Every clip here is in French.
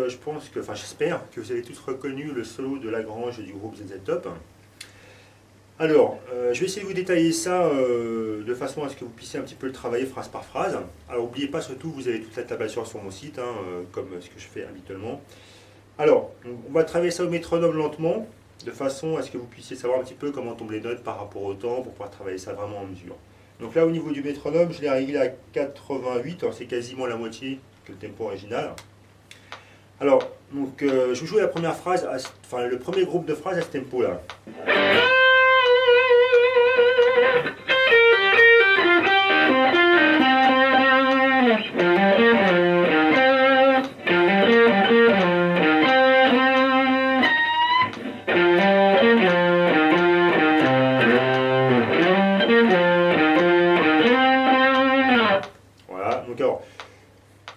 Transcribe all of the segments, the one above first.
je pense que, enfin j'espère que vous avez tous reconnu le solo de Lagrange du groupe ZZ Top. Alors, je vais essayer de vous détailler ça de façon à ce que vous puissiez un petit peu le travailler phrase par phrase. Alors, n'oubliez pas surtout, vous avez toute la tablature sur mon site, hein, comme ce que je fais habituellement. Alors, on va travailler ça au métronome lentement, de façon à ce que vous puissiez savoir un petit peu comment tombent les notes par rapport au temps, pour pouvoir travailler ça vraiment en mesure. Donc là, au niveau du métronome, je l'ai réglé à 88, c'est quasiment la moitié que le tempo original. Alors, donc, je vous joue la première phrase, enfin le premier groupe de phrases à ce tempo-là. Voilà, donc alors,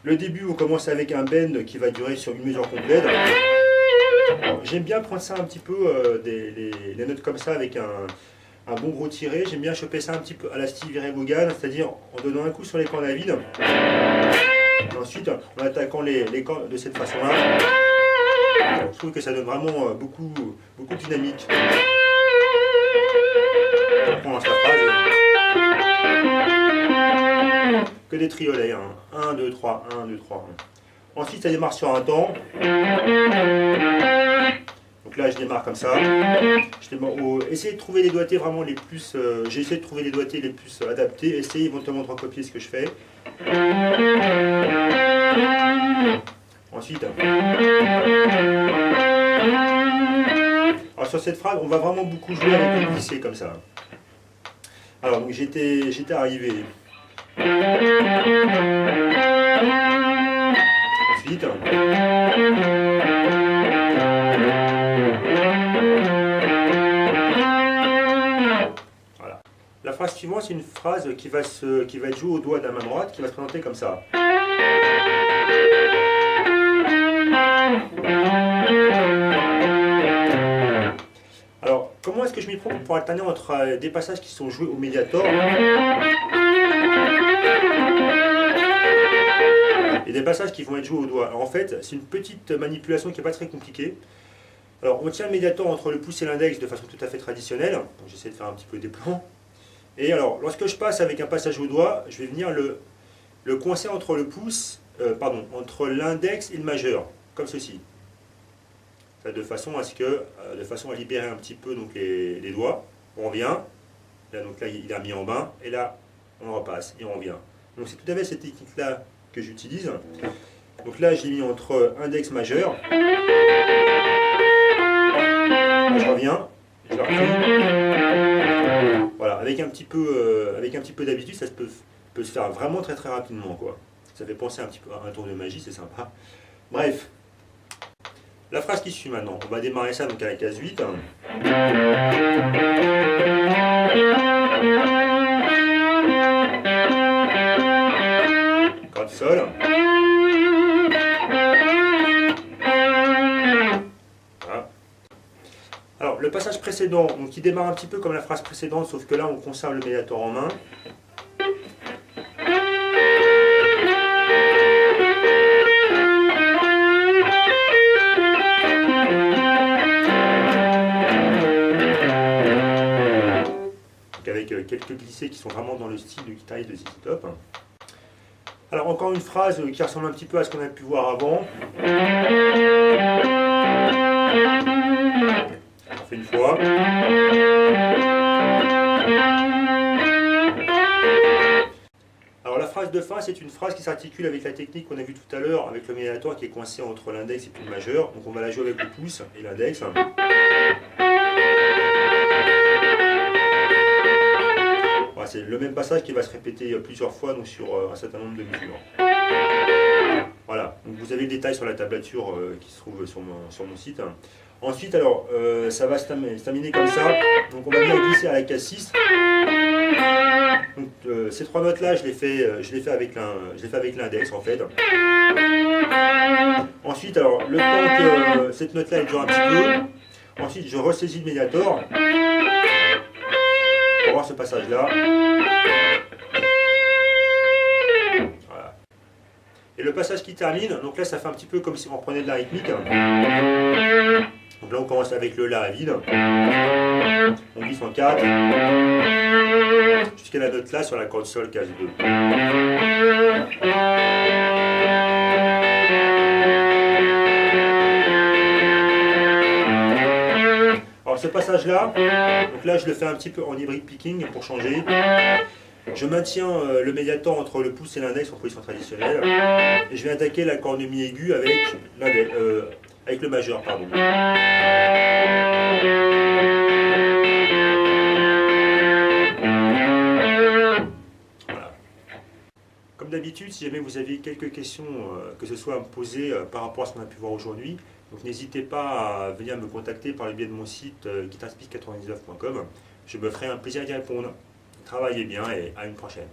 le début, on commence avec un bend qui va durer sur une mesure complète. J'aime bien prendre ça un petit peu, les notes comme ça avec un bon gros tiré. J'aime bien choper ça un petit peu à la Stevie Ray Vaughan, c'est-à-dire en donnant un coup sur les cordes à vide. Et ensuite, en attaquant les cordes de cette façon-là. Je trouve que ça donne vraiment beaucoup de dynamique. On reprend la phrase. Que des triolets. 1, 2, 3, 1, 2, 3. Ensuite, ça démarre sur un temps. Donc là, je démarre comme ça. Essayez de trouver les doigtés vraiment les plus... J'ai essayé de trouver les doigtés les plus adaptés. Essayez éventuellement de recopier ce que je fais. Ensuite... Alors sur cette phrase, on va vraiment beaucoup jouer avec le glissé comme ça. Alors donc j'étais arrivé. Ensuite... Voilà. La phrase suivante, c'est une phrase qui va être jouée au doigt de la main droite, qui va se présenter comme ça. Alors, comment est-ce que je m'y prends pour alterner entre des passages qui sont joués au médiator et des passages qui vont être joués au doigt? Alors en fait, c'est une petite manipulation qui n'est pas très compliquée. Alors, on tient le médiator entre le pouce et l'index de façon tout à fait traditionnelle. J'essaie de faire un petit peu des plans. Et alors, lorsque je passe avec un passage au doigt, je vais venir le coincer entre le pouce, entre l'index et le majeur, comme ceci. De façon à libérer un petit peu donc, les doigts. On revient. Là, donc là, il a mis en bain. Et là, on repasse et on revient. Donc c'est tout à fait cette technique-là que j'utilise. Donc là, j'ai mis entre index majeur. Là, je reviens. Je le repris. Voilà, avec un petit peu d'habitude, ça peut se faire vraiment très très rapidement, quoi. Ça fait penser un petit peu à un tour de magie, c'est sympa. Bref. La phrase qui suit maintenant, on va démarrer ça donc à la case 8. Corde sol. Voilà. Alors le passage précédent, donc il démarre un petit peu comme la phrase précédente, sauf que là on conserve le médiator en main. Avec quelques glissés qui sont vraiment dans le style de guitariste de ZZ Top. Alors encore une phrase qui ressemble un petit peu à ce qu'on a pu voir avant. On fait une fois. Alors la phrase de fin, c'est une phrase qui s'articule avec la technique qu'on a vue tout à l'heure, avec le médiator qui est coincé entre l'index et puis le majeur. Donc on va la jouer avec le pouce et l'index. C'est le même passage qui va se répéter plusieurs fois donc sur un certain nombre de mesures. Voilà, donc vous avez le détail sur la tablature qui se trouve sur mon site. Ensuite, alors, ça va se terminer comme ça. Donc on va bien glisser à la case 6. Donc, ces trois notes-là, je les fais avec l'index en fait. Ensuite, alors, le temps que cette note-là dure un petit peu. Ensuite, je ressaisis le médiator. Pour voir ce passage-là. Voilà. Et le passage qui termine, donc là ça fait un petit peu comme si on reprenait de la rythmique. Donc là on commence avec le La à vide. On glisse en 4 jusqu'à la note La sur la corde Sol case 2. Alors ce passage-là, donc là je le fais un petit peu en hybride picking pour changer. Je maintiens le médiator entre le pouce et l'index en position traditionnelle. Et je vais attaquer la corde mi aiguë avec le majeur. Pardon. Voilà. Comme d'habitude, si jamais vous avez quelques questions, que ce soit à me poser par rapport à ce qu'on a pu voir aujourd'hui, donc n'hésitez pas à venir me contacter par le biais de mon site guitarspeak99.com. Je me ferai un plaisir d'y répondre. Travaillez bien et à une prochaine.